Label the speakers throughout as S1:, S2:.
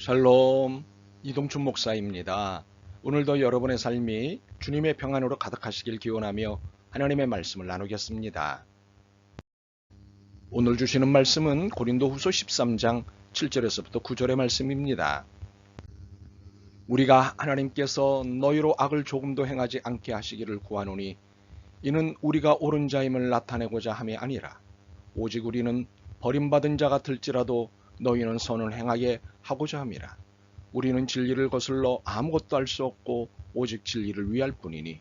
S1: 샬롬, 이동춘 목사입니다. 오늘도 여러분의 삶이 주님의 평안으로 가득하시길 기원하며 하나님의 말씀을 나누겠습니다. 오늘 주시는 말씀은 고린도후서 13장 7절에서부터 9절의 말씀입니다. 우리가 하나님께서 너희로 악을 조금도 행하지 않게 하시기를 구하노니 이는 우리가 옳은 자임을 나타내고자 함이 아니라 오직 우리는 버림받은 자 같을지라도 너희는 선을 행하게 하고자 함이라. 우리는 진리를 거슬러 아무것도 할 수 없고 오직 진리를 위할 뿐이니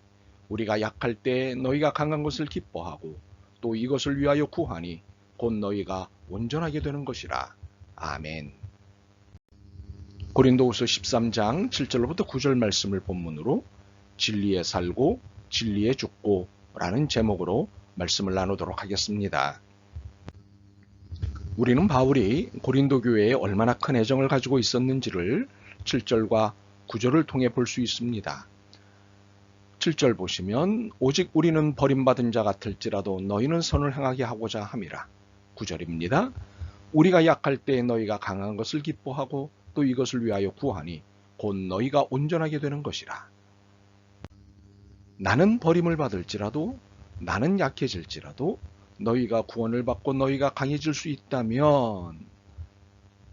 S1: 우리가 약할 때에 너희가 강한 것을 기뻐하고 또 이것을 위하여 구하니 곧 너희가 온전하게 되는 것이라. 아멘. 고린도후서 13장 7절부터 9절 말씀을 본문으로 진리에 살고 진리에 죽고 라는 제목으로 말씀을 나누도록 하겠습니다. 우리는 바울이 고린도 교회에 얼마나 큰 애정을 가지고 있었는지를 7절과 9절을 통해 볼 수 있습니다. 7절 보시면 오직 우리는 버림받은 자 같을지라도 너희는 선을 행하게 하고자 함이라. 9절입니다. 우리가 약할 때에 너희가 강한 것을 기뻐하고 또 이것을 위하여 구하니 곧 너희가 온전하게 되는 것이라. 나는 버림을 받을지라도 나는 약해질지라도 너희가 구원을 받고 너희가 강해질 수 있다면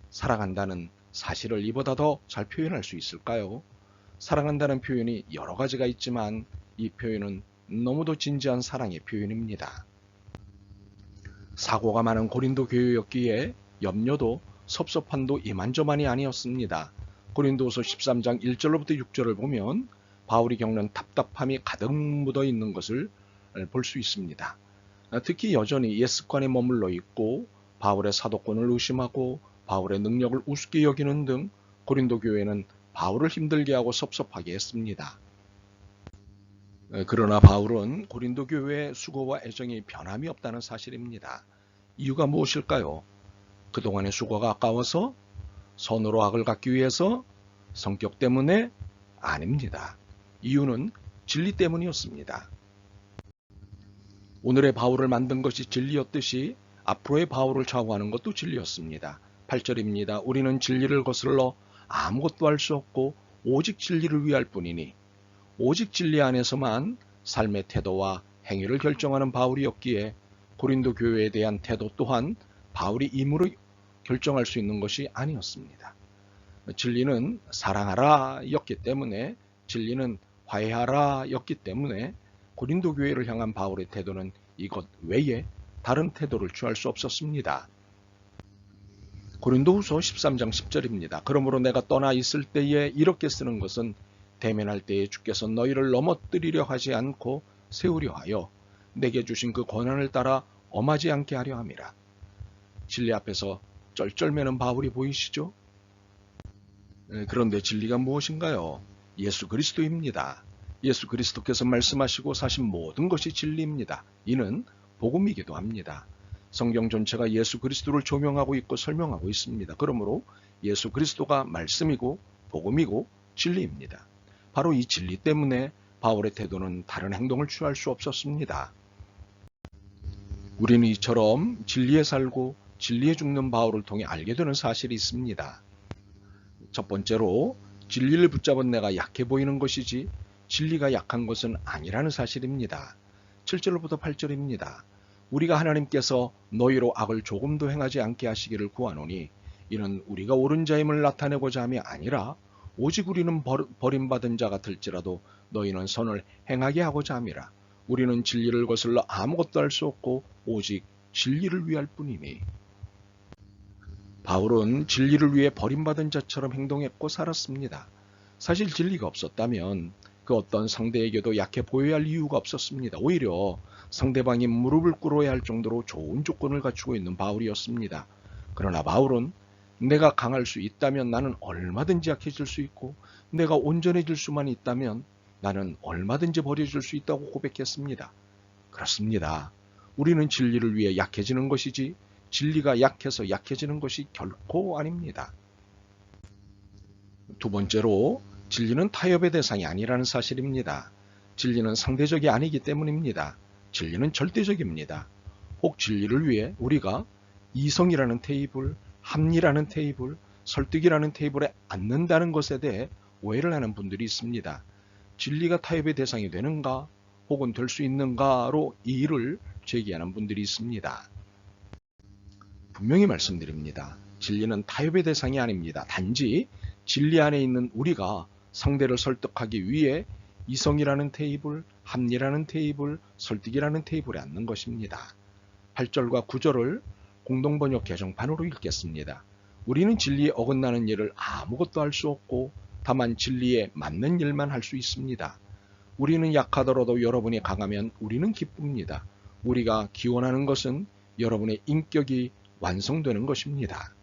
S1: 사랑한다는 사실을 이보다 더 잘 표현할 수 있을까요? 사랑한다는 표현이 여러 가지가 있지만 이 표현은 너무도 진지한 사랑의 표현입니다. 사고가 많은 고린도 교회였기에 염려도 섭섭함도 이만저만이 아니었습니다. 고린도서 13장 1절로부터 6절을 보면 바울이 겪는 답답함이 가득 묻어 있는 것을 볼 수 있습니다. 특히 여전히 옛 습관에 머물러 있고 바울의 사도권을 의심하고 바울의 능력을 우습게 여기는 등 고린도 교회는 바울을 힘들게 하고 섭섭하게 했습니다. 그러나 바울은 고린도 교회의 수고와 애정이 변함이 없다는 사실입니다. 이유가 무엇일까요? 그동안의 수고가 아까워서? 선으로 악을 갚기 위해서? 성격 때문에? 아닙니다. 이유는 진리 때문이었습니다. 오늘의 바울을 만든 것이 진리였듯이 앞으로의 바울을 좌우하는 것도 진리였습니다. 8절입니다. 우리는 진리를 거슬러 아무것도 할 수 없고 오직 진리를 위할 뿐이니 오직 진리 안에서만 삶의 태도와 행위를 결정하는 바울이었기에 고린도 교회에 대한 태도 또한 바울이 임으로 결정할 수 있는 것이 아니었습니다. 진리는 사랑하라 였기 때문에 진리는 화해하라 였기 때문에 고린도 교회를 향한 바울의 태도는 이것 외에 다른 태도를 취할 수 없었습니다. 고린도후서 13장 10절입니다. 그러므로 내가 떠나 있을 때에 이렇게 쓰는 것은 대면할 때에 주께서 너희를 넘어뜨리려 하지 않고 세우려 하여 내게 주신 그 권한을 따라 엄하지 않게 하려 함이라. 진리 앞에서 쩔쩔매는 바울이 보이시죠? 그런데 진리가 무엇인가요? 예수 그리스도입니다. 예수 그리스도께서 말씀하시고 사신 모든 것이 진리입니다. 이는 복음이기도 합니다. 성경 전체가 예수 그리스도를 조명하고 있고 설명하고 있습니다. 그러므로 예수 그리스도가 말씀이고 복음이고 진리입니다. 바로 이 진리 때문에 바울의 태도는 다른 행동을 취할 수 없었습니다. 우리는 이처럼 진리에 살고 진리에 죽는 바울을 통해 알게 되는 사실이 있습니다. 첫 번째로 진리를 붙잡은 내가 약해 보이는 것이지 진리가 약한 것은 아니라는 사실입니다. 7절부터 8절입니다. 우리가 하나님께서 너희로 악을 조금도 행하지 않게 하시기를 구하노니 이는 우리가 옳은 자임을 나타내고자 함이 아니라 오직 우리는 버림받은 자 같을지라도 너희는 선을 행하게 하고자 함이라. 우리는 진리를 거슬러 아무것도 할 수 없고 오직 진리를 위할 뿐이니. 바울은 진리를 위해 버림받은 자처럼 행동했고 살았습니다. 사실 진리가 없었다면 그 어떤 상대에게도 약해 보여야 할 이유가 없었습니다. 오히려 상대방이 무릎을 꿇어야 할 정도로 좋은 조건을 갖추고 있는 바울이었습니다. 그러나 바울은 내가 강할 수 있다면 나는 얼마든지 약해질 수 있고 내가 온전해질 수만 있다면 나는 얼마든지 버려질 수 있다고 고백했습니다. 그렇습니다. 우리는 진리를 위해 약해지는 것이지 진리가 약해서 약해지는 것이 결코 아닙니다. 두 번째로 진리는 타협의 대상이 아니라는 사실입니다. 진리는 상대적이 아니기 때문입니다. 진리는 절대적입니다. 혹 진리를 위해 우리가 이성이라는 테이블, 합리라는 테이블, 설득이라는 테이블에 앉는다는 것에 대해 오해를 하는 분들이 있습니다. 진리가 타협의 대상이 되는가 혹은 될 수 있는가로 이의를 제기하는 분들이 있습니다. 분명히 말씀드립니다. 진리는 타협의 대상이 아닙니다. 단지 진리 안에 있는 우리가 상대를 설득하기 위해 이성이라는 테이블, 합리라는 테이블, 설득이라는 테이블에 앉는 것입니다. 8절과 9절을 공동번역 개정판으로 읽겠습니다. 우리는 진리에 어긋나는 일을 아무것도 할 수 없고 다만 진리에 맞는 일만 할 수 있습니다. 우리는 약하더라도 여러분이 강하면 우리는 기쁩니다. 우리가 기원하는 것은 여러분의 인격이 완성되는 것입니다.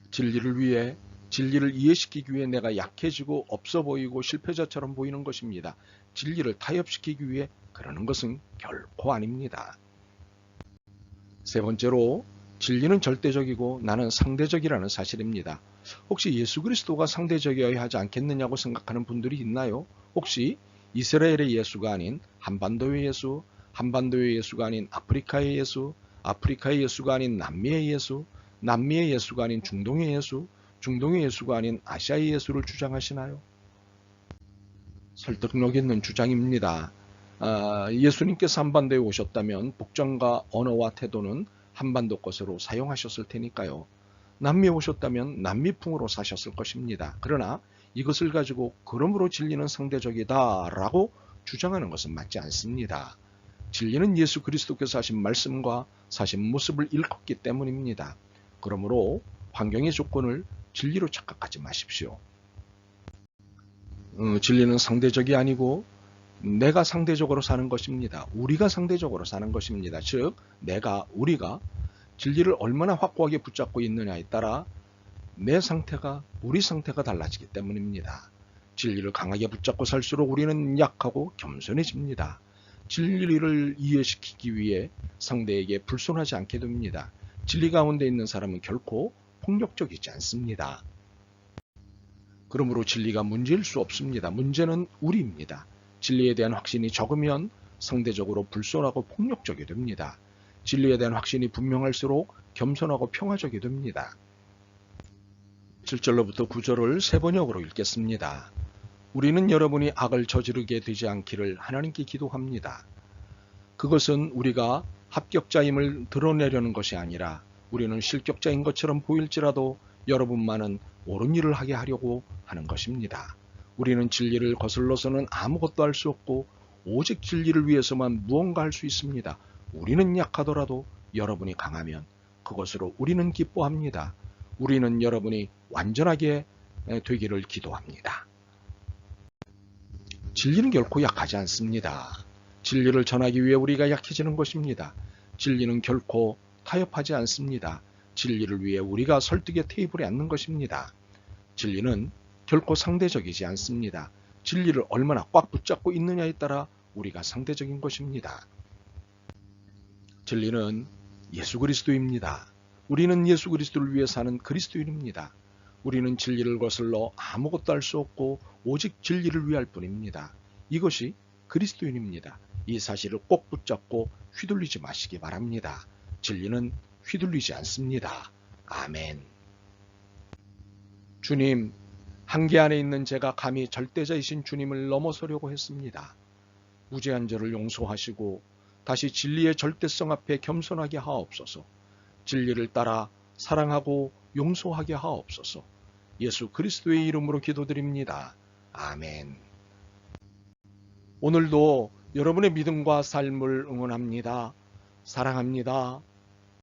S1: 진리를 위해, 진리를 이해시키기 위해 내가 약해지고 없어 보이고 실패자처럼 보이는 것입니다. 진리를 타협시키기 위해 그러는 것은 결코 아닙니다. 세 번째로 진리는 절대적이고 나는 상대적이라는 사실입니다. 혹시 예수 그리스도가 상대적이어야 하지 않겠느냐고 생각하는 분들이 있나요? 혹시 이스라엘의 예수가 아닌 한반도의 예수, 한반도의 예수가 아닌 아프리카의 예수, 아프리카의 예수가 아닌 남미의 예수, 남미의 예수가 아닌 중동의 예수, 중동의 예수가 아닌 아시아의 예수를 주장하시나요? 설득력 있는 주장입니다. 예수님께서 한반도에 오셨다면 복장과 언어와 태도는 한반도 것으로 사용하셨을 테니까요. 남미에 오셨다면 남미풍으로 사셨을 것입니다. 그러나 이것을 가지고 그러므로 진리는 상대적이다 라고 주장하는 것은 맞지 않습니다. 진리는 예수 그리스도께서 하신 말씀과 사신 모습을 일컫기 때문입니다. 그러므로 환경의 조건을 진리로 착각하지 마십시오. 진리는 상대적이 아니고 내가 상대적으로 사는 것입니다. 우리가 상대적으로 사는 것입니다. 즉 내가, 우리가 진리를 얼마나 확고하게 붙잡고 있느냐에 따라 내 상태가, 우리 상태가 달라지기 때문입니다. 진리를 강하게 붙잡고 살수록 우리는 약하고 겸손해집니다. 진리를 이해시키기 위해 상대에게 불손하지 않게 됩니다. 진리 가운데 있는 사람은 결코 폭력적이지 않습니다. 그러므로 진리가 문제일 수 없습니다. 문제는 우리입니다. 진리에 대한 확신이 적으면 상대적으로 불손하고 폭력적이 됩니다. 진리에 대한 확신이 분명할수록 겸손하고 평화적이 됩니다. 7절로부터 9절을 세 번역으로 읽겠습니다. 우리는 여러분이 악을 저지르게 되지 않기를 하나님께 기도합니다. 그것은 우리가 합격자임을 드러내려는 것이 아니라 우리는 실격자인 것처럼 보일지라도 여러분만은 옳은 일을 하게 하려고 하는 것입니다. 우리는 진리를 거슬러서는 아무것도 할 수 없고 오직 진리를 위해서만 무언가 할 수 있습니다. 우리는 약하더라도 여러분이 강하면 그것으로 우리는 기뻐합니다. 우리는 여러분이 완전하게 되기를 기도합니다. 진리는 결코 약하지 않습니다. 진리를 전하기 위해 우리가 약해지는 것입니다. 진리는 결코 타협하지 않습니다. 진리를 위해 우리가 설득의 테이블에 앉는 것입니다. 진리는 결코 상대적이지 않습니다. 진리를 얼마나 꽉 붙잡고 있느냐에 따라 우리가 상대적인 것입니다. 진리는 예수 그리스도입니다. 우리는 예수 그리스도를 위해 사는 그리스도인입니다. 우리는 진리를 거슬러 아무것도 할 수 없고 오직 진리를 위할 뿐입니다. 이것이 그리스도인입니다. 이 사실을 꼭 붙잡고 휘둘리지 마시기 바랍니다. 진리는 휘둘리지 않습니다. 아멘. 주님, 한계 안에 있는 제가 감히 절대자이신 주님을 넘어서려고 했습니다. 무죄한 저를 용서하시고 다시 진리의 절대성 앞에 겸손하게 하옵소서. 진리를 따라 사랑하고 용서하게 하옵소서. 예수 그리스도의 이름으로 기도드립니다. 아멘. 오늘도 여러분의 믿음과 삶을 응원합니다. 사랑합니다.